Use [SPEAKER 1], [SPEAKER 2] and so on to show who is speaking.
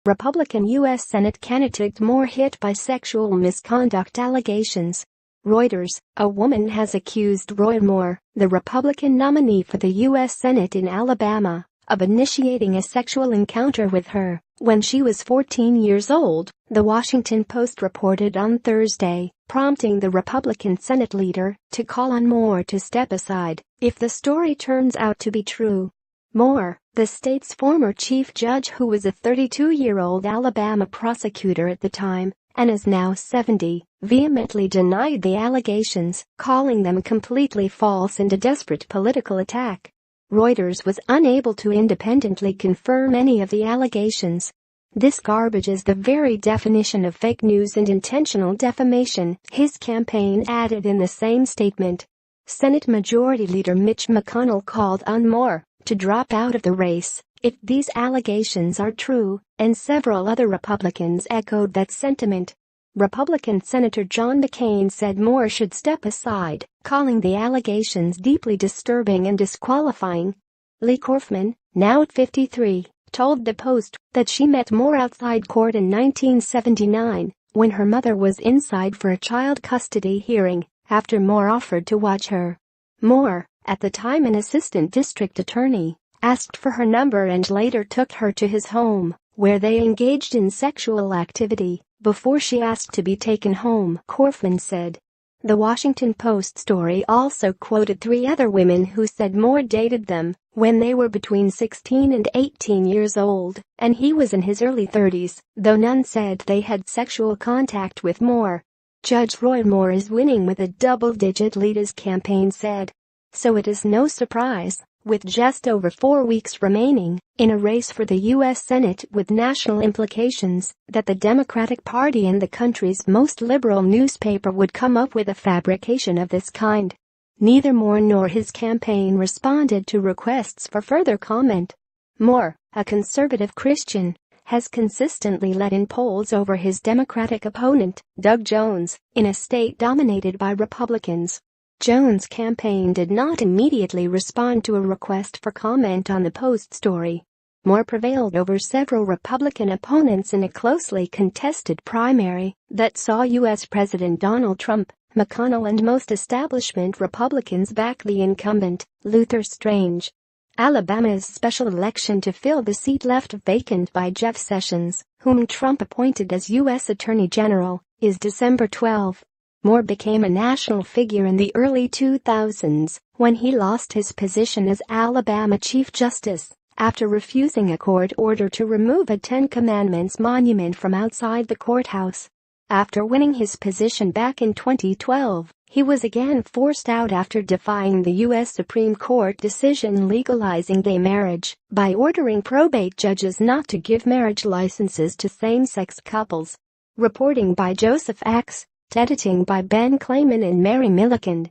[SPEAKER 1] Republican U.S. Senate candidate Moore hit by sexual misconduct allegations. Reuters, a woman has accused Roy Moore, the Republican nominee for the U.S. Senate in Alabama, of initiating a sexual encounter with her when she was 14 years old, The Washington Post reported on Thursday, prompting the Republican Senate leader to call on Moore to step aside if the story turns out to be true. Moore, the state's former chief judge who was a 32-year-old Alabama prosecutor at the time and is now 70, vehemently denied the allegations, calling them completely false and a desperate political attack. Reuters was unable to independently confirm any of the allegations. "This garbage is the very definition of fake news and intentional defamation," his campaign added in the same statement. Senate Majority Leader Mitch McConnell called on Moore to drop out of the race if these allegations are true, and several other Republicans echoed that sentiment. Republican Senator John McCain said Moore should step aside, calling the allegations deeply disturbing and disqualifying. Lee Corfman, now 53, told the Post that she met Moore outside court in 1979 when her mother was inside for a child custody hearing after Moore offered to watch her. Moore, at the time an assistant district attorney, asked for her number and later took her to his home, where they engaged in sexual activity before she asked to be taken home, Corfman said. The Washington Post story also quoted 3 other women who said Moore dated them when they were between 16 and 18 years old, and he was in his early 30s, though none said they had sexual contact with Moore. Judge Roy Moore is winning with a double-digit lead, his campaign said. So it is no surprise, with just over 4 weeks remaining in a race for the U.S. Senate with national implications, that the Democratic Party and the country's most liberal newspaper would come up with a fabrication of this kind. Neither Moore nor his campaign responded to requests for further comment. Moore, a conservative Christian, has consistently led in polls over his Democratic opponent, Doug Jones, in a state dominated by Republicans. Jones' campaign did not immediately respond to a request for comment on the Post story. Moore prevailed over several Republican opponents in a closely contested primary that saw U.S. President Donald Trump, McConnell and most establishment Republicans back the incumbent, Luther Strange. Alabama's special election to fill the seat left vacant by Jeff Sessions, whom Trump appointed as U.S. Attorney General, is December 12. Moore became a national figure in the early 2000s when he lost his position as Alabama Chief Justice after refusing a court order to remove a Ten Commandments monument from outside the courthouse. After winning his position back in 2012, he was again forced out after defying the U.S. Supreme Court decision legalizing gay marriage by ordering probate judges not to give marriage licenses to same-sex couples. Reporting by Joseph X. Editing by Ben Clayman and Mary Milliken.